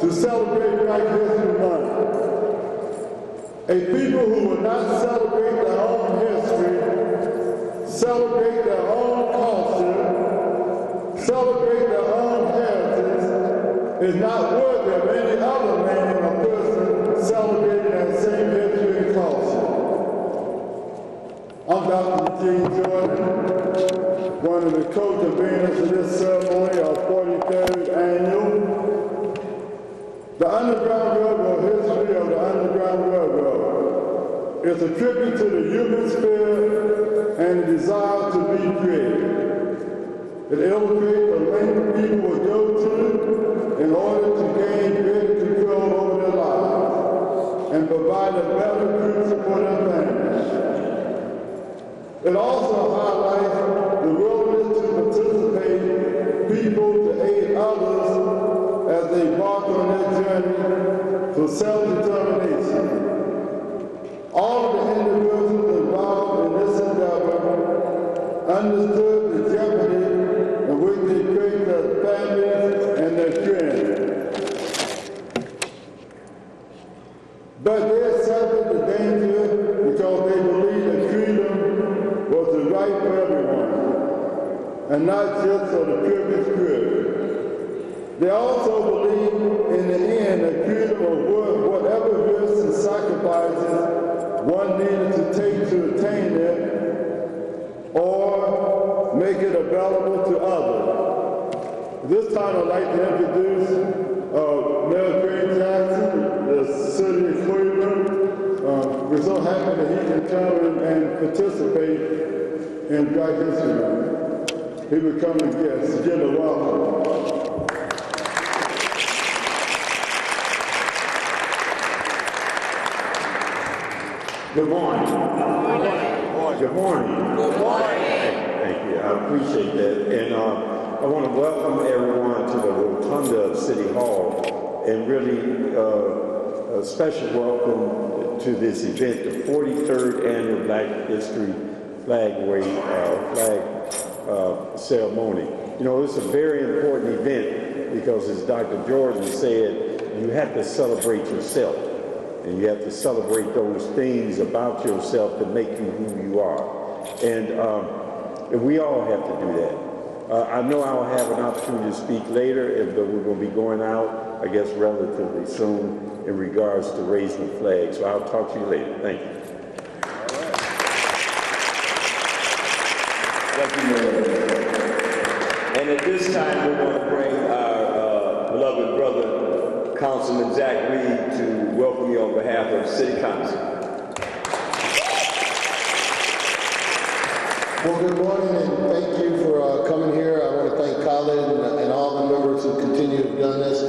to celebrate Black History Month. A people who will not celebrate their own history, celebrate their own culture, celebrate their own heritage, is not worthy of any other man or person celebrating that same history and culture. I'm Dr. Eugene Jordan, one of the co-conveners of this ceremony, our 43rd annual. The Underground Railroad history of the Underground Railroad is a tribute to the human spirit and the desire to be great. It illustrates the length people will go to in order to gain greater control over their lives and provide a better future for their families. It also highlights the willingness to participate, people to aid others as they embark on their journey for self-determination. All of the individuals involved in this endeavor understood the jeopardy in which they placed their families and their friends. But they accepted the danger because they believed that freedom was the right for everyone, and not just for the privileged few. They also believe in the end that freedom was worth whatever risks and sacrifices one needed to take to attain it or make it available to others. This time I'd like to introduce Mayor Craig Jackson, the city of Cleveland. We're so happy that he can come and participate in Black History Month. He will come and guest. Give a welcome. Good morning. Good morning. Good morning. Thank you. I appreciate that. And I want to welcome everyone to the Rotunda of City Hall, and really a special welcome to this event, the 43rd Annual Black History Flag Ceremony. You know, it's a very important event because, as Dr. Jordan said, you have to celebrate yourself. And you have to celebrate those things about yourself that make you who you are. And we all have to do that. I know I'll have an opportunity to speak later, but we're going to be going out, I guess, relatively soon in regards to raising the flag. So I'll talk to you later. Thank you. Thank you, Mayor. And at this time, we want to bring our beloved brother, Councilman Zach Reed, to welcome you on behalf of City Council. Well, good morning, and thank you for coming here. I want to thank Colin and all the members who continue to have done this.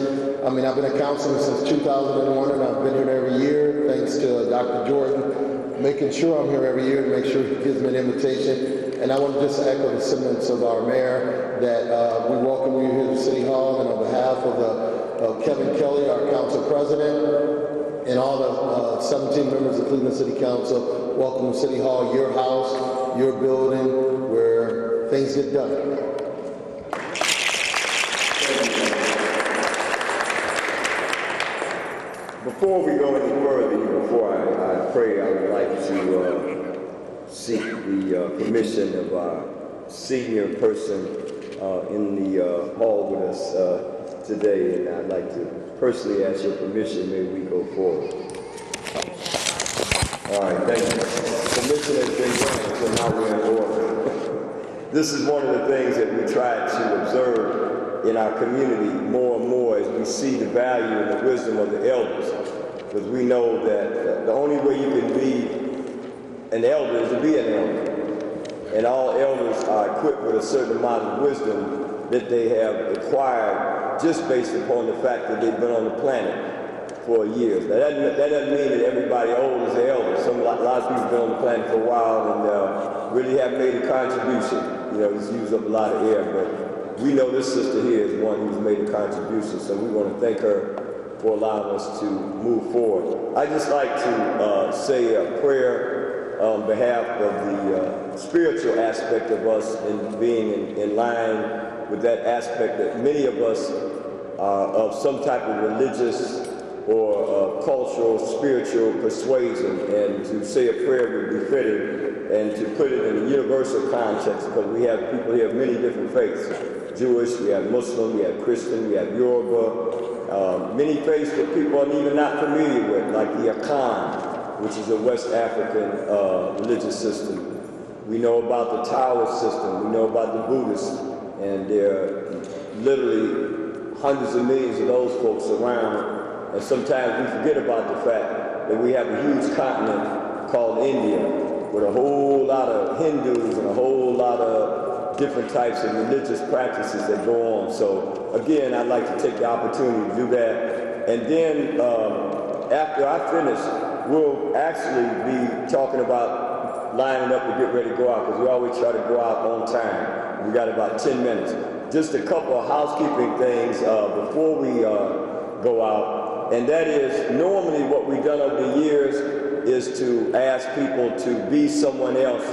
I mean, I've been a councilman since 2001, and I've been here every year, thanks to Dr. Jordan, making sure I'm here every year to make sure he gives me an invitation. And I want to just echo the sentiments of our mayor that we welcome you here to City Hall, and on behalf of Kevin Kelly, our council president, and all the 17 members of Cleveland City Council, welcome to City Hall, your house, your building, where things get done. Before we go any further, before I pray, I would like to seek the permission of our senior person in the hall with us today, and I'd like to personally ask your permission. May we go forward? All right, thank you. Permission has been granted, so now we're in order. This is one of the things that we try to observe in our community more and more as we see the value and the wisdom of the elders, because we know that the only way you can be an elder is to be an elder, and all elders are equipped with a certain amount of wisdom that they have acquired just based upon the fact that they've been on the planet for years. Now, that doesn't mean that everybody old is an elder. A lot of people have been on the planet for a while and really have made a contribution. You know, it's used up a lot of air, but we know this sister here is one who's made a contribution, so we want to thank her for allowing us to move forward. I'd just like to say a prayer on behalf of the spiritual aspect of us and being in line with that aspect that many of us of some type of religious or cultural, spiritual persuasion, and to say a prayer would be fitting, and to put it in a universal context, because we have people here of many different faiths. Jewish, we have Muslim, we have Christian, we have Yoruba, many faiths that people are even not familiar with, like the Akan, which is a West African religious system. We know about the Taoist system, we know about the Buddhists, and there are literally hundreds of millions of those folks around. And sometimes we forget about the fact that we have a huge continent called India with a whole lot of Hindus and a whole lot of different types of religious practices that go on. So again, I'd like to take the opportunity to do that. And then after I finish, we'll actually be talking about lining up to get ready to go out, because we always try to go out on time. We got about 10 minutes. Just a couple of housekeeping things before we go out. And that is, normally what we've done over the years is to ask people to be someone else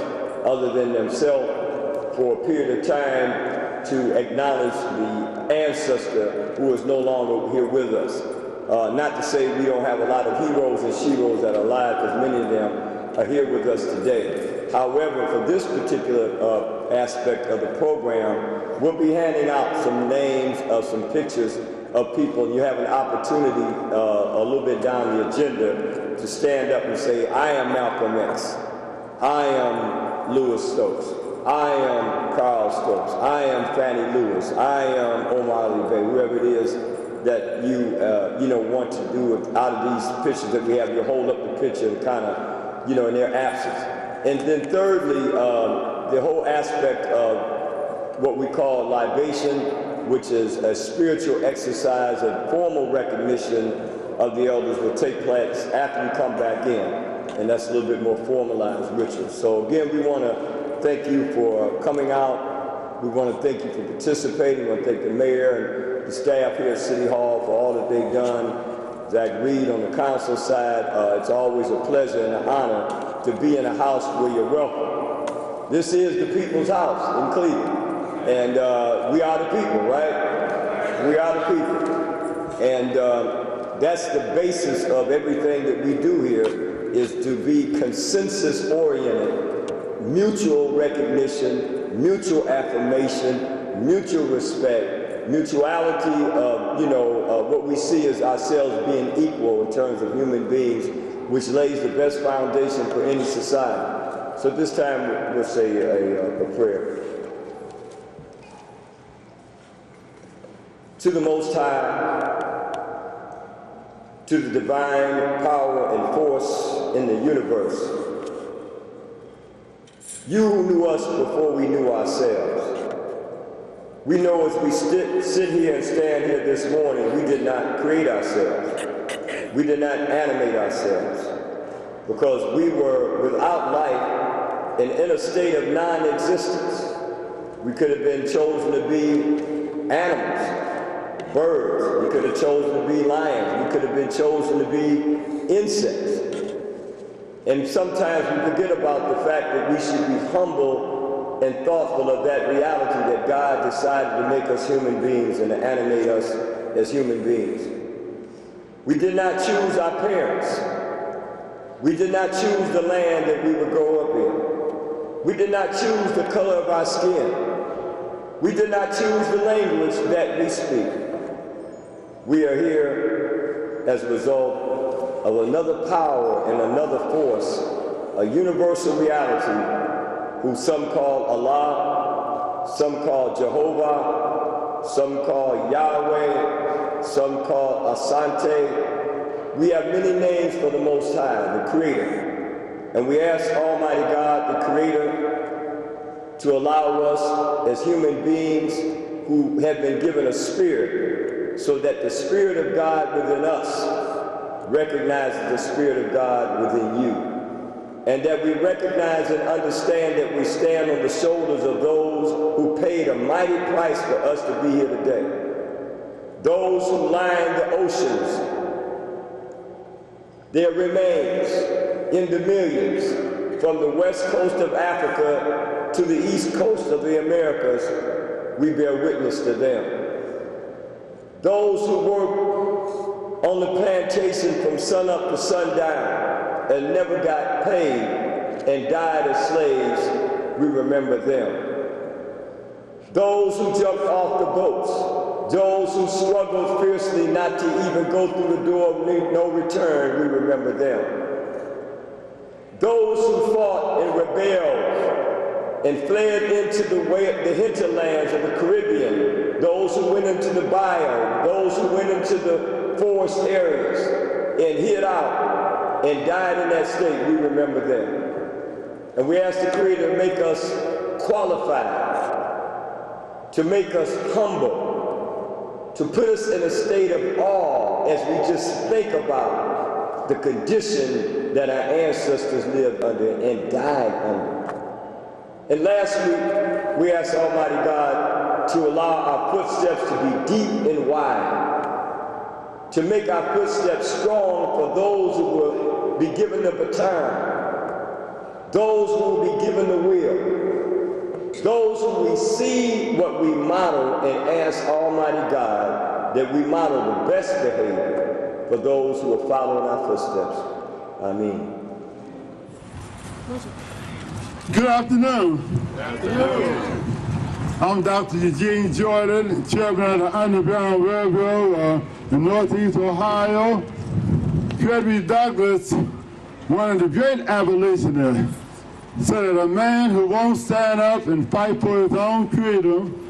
other than themselves for a period of time to acknowledge the ancestor who is no longer here with us. Not to say we don't have a lot of heroes and sheroes that are alive, because many of them are here with us today. However, for this particular aspect of the program, we'll be handing out some names of some pictures of people, and you have an opportunity a little bit down the agenda to stand up and say, I am Malcolm X, I am Lewis Stokes, I am Carl Stokes, I am Fannie Lewis, I am Omar Ali Bey, whoever it is that you want to do out of these pictures that we have. You hold up the picture and kind of, in their absence. And then thirdly, the whole aspect of what we call libation, which is a spiritual exercise of formal recognition of the elders, will take place after we come back in. And that's a little bit more formalized ritual. So again, we want to thank you for coming out. We want to thank you for participating. We want to thank the mayor and the staff here at City Hall for all that they've done. Zach Reed on the council side. It's always a pleasure and an honor to be in a house where you're welcome. This is the people's house in Cleveland. And we are the people, right? We are the people. And that's the basis of everything that we do here, is to be consensus-oriented, mutual recognition, mutual affirmation, mutual respect, mutuality of, what we see as ourselves being equal in terms of human beings, which lays the best foundation for any society. So this time we'll say a prayer. To the Most High, to the divine power and force in the universe, you who knew us before we knew ourselves. We know as we sit here and stand here this morning, we did not create ourselves. We did not animate ourselves, because we were without life and in a state of non-existence. We could have been chosen to be animals, birds. We could have chosen to be lions. We could have been chosen to be insects. And sometimes we forget about the fact that we should be humble and thoughtful of that reality, that God decided to make us human beings and to animate us as human beings. We did not choose our parents. We did not choose the land that we would grow up in. We did not choose the color of our skin. We did not choose the language that we speak. We are here as a result of another power and another force, a universal reality, who some call Allah, some call Jehovah, some call Yahweh, some call Asante. We have many names for the Most High, the Creator. And we ask Almighty God, the Creator, to allow us as human beings who have been given a spirit, so that the Spirit of God within us recognizes the Spirit of God within you. And that we recognize and understand that we stand on the shoulders of those who paid a mighty price for us to be here today. Those who line the oceans, their remains in the millions, from the west coast of Africa to the east coast of the Americas, we bear witness to them. those who worked on the plantation from sun up to sundown and never got paid and died as slaves, we remember them. Those who jumped off the boats, those who struggled fiercely not to even go through the door of no return, we remember them. Those who fought and rebelled and fled into the hinterlands of the Caribbean, those who went into the bayou, those who went into the forest areas and hid out and died in that state, we remember them. And we ask the Creator to make us qualified, to make us humble, to put us in a state of awe as we just think about the condition that our ancestors lived under and died under. And lastly, we ask Almighty God to allow our footsteps to be deep and wide, to make our footsteps strong for those who will be given the baton, those who will be given the will, those who we see what we model and ask Almighty God that we model the best behavior for those who are following our footsteps. Amen. Good afternoon. Good afternoon. I'm Dr. Eugene Jordan, chairman of the Underground Railroad in Northeast Ohio. Frederick Douglass, one of the great abolitionists, said that a man who won't stand up and fight for his own freedom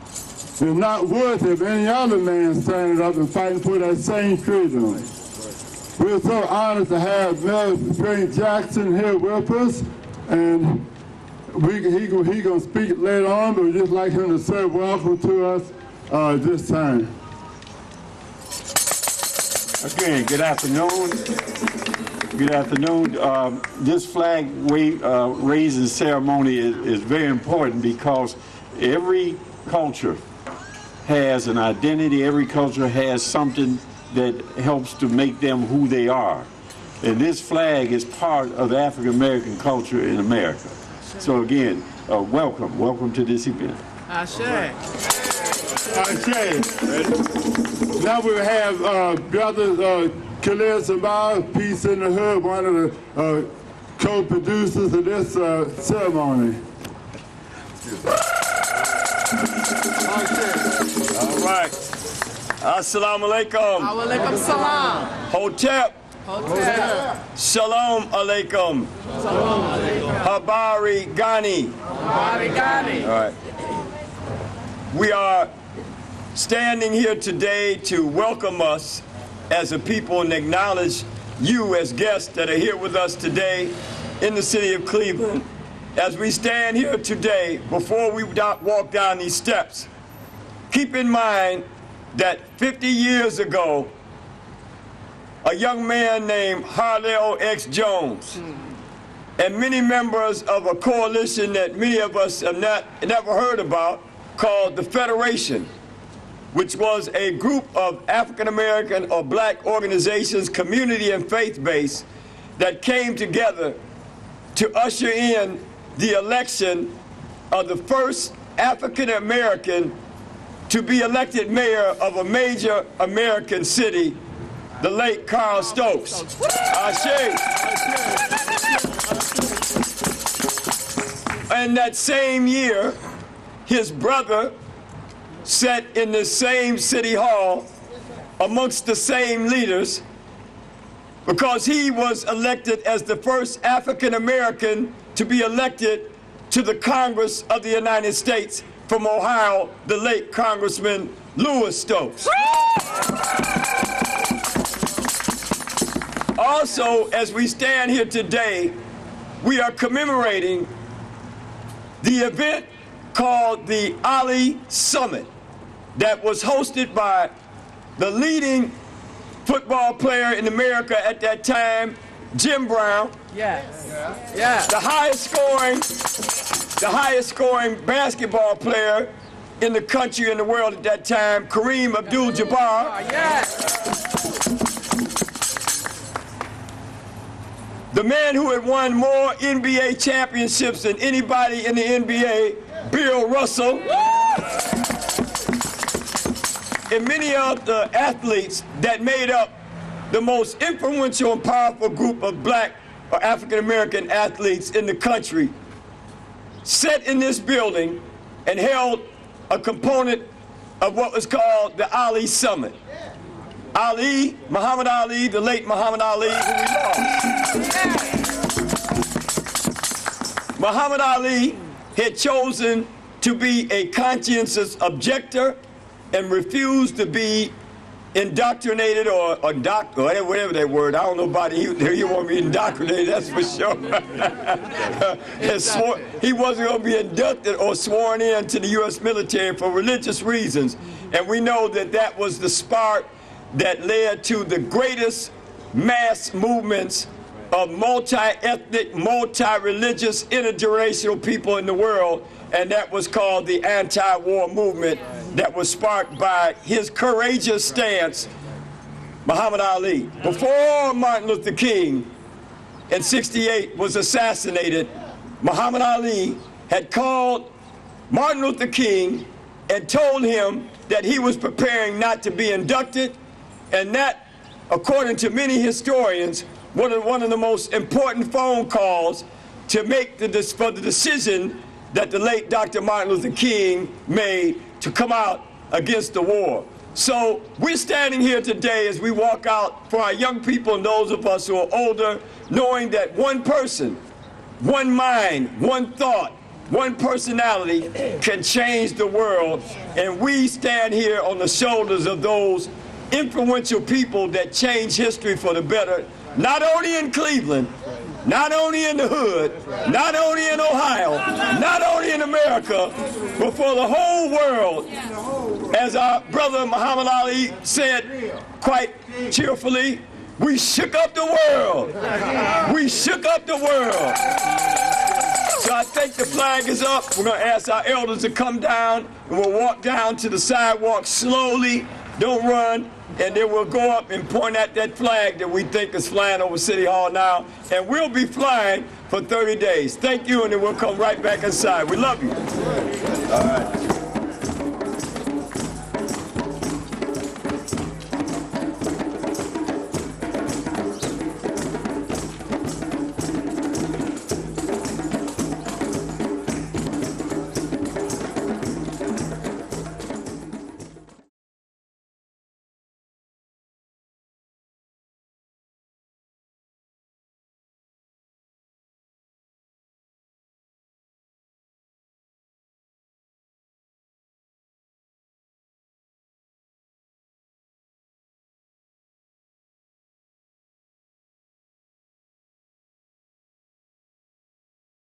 is not worthy of any other man standing up and fighting for that same freedom. We're so honored to have Mel Spring Jackson here with us, and he gonna speak later on, but we'd just like him to say welcome to us this time. Again, good afternoon. Good afternoon. This flag raising ceremony is very important because every culture has an identity, every culture has something that helps to make them who they are. And this flag is part of the African American culture in America. So again, welcome to this event. Ashe. Ashe. Now we have Brother Khalil Sabah, Peace in the Hood, one of the co-producers of this ceremony. All right. Assalamu alaikum. Alaikum salam. Hotep. Hotep. Shalom alaikum. Shalom alaikum. Habari Ghani. Habari Ghani. All right. We are standing here today to welcome us as a people and acknowledge you as guests that are here with us today in the city of Cleveland. As we stand here today, before we walk down these steps, keep in mind that 50 years ago, a young man named Harleo X. Jones and many members of a coalition that many of us have never heard about called the Federation, which was a group of African American or black organizations, community and faith-based, that came together to usher in the election of the first African American to be elected mayor of a major American city, the late Carl Stokes. Ashe. And that same year, his brother sat in the same city hall amongst the same leaders because he was elected as the first African American to be elected to the Congress of the United States from Ohio, the late Congressman Louis Stokes. Also, as we stand here today, we are commemorating the event called the Ali Summit that was hosted by the leading football player in America at that time, Jim Brown. Yes. Yes. The highest scoring basketball player in the country and the world at that time, Kareem Abdul-Jabbar. Yes. The man who had won more NBA championships than anybody in the NBA, Bill Russell. and many of the athletes that made up the most influential and powerful group of black or African-American athletes in the country sat in this building and held a component of what was called the Ali Summit. Ali, Muhammad Ali, the late Muhammad Ali, who we lost. Muhammad Ali had chosen to be a conscientious objector and refused to be indoctrinated or whatever that word. I don't know about it. He won't be indoctrinated, that's for sure. He wasn't going to be inducted or sworn in to the U.S. military for religious reasons. And we know that that was the spark that led to the greatest mass movements of multi-ethnic, multi-religious, intergenerational people in the world, and that was called the anti-war movement that was sparked by his courageous stance, Muhammad Ali. Before Martin Luther King in '68 was assassinated, Muhammad Ali had called Martin Luther King and told him that he was preparing not to be inducted, and that, according to many historians, one of the most important phone calls to make for the decision that the late Dr. Martin Luther King made to come out against the war. So we're standing here today as we walk out for our young people and those of us who are older, knowing that one person, one mind, one thought, one personality can change the world, and we stand here on the shoulders of those influential people that change history for the better, not only in Cleveland, not only in the hood, not only in Ohio, not only in America, but for the whole world. As our brother Muhammad Ali said quite cheerfully, we shook up the world. We shook up the world. So I think the flag is up. We're going to ask our elders to come down, and we'll walk down to the sidewalk slowly. Don't run. And then we'll go up and point at that flag that we think is flying over City Hall now. And we'll be flying for 30 days. Thank you, and then we'll come right back inside. We love you. All right.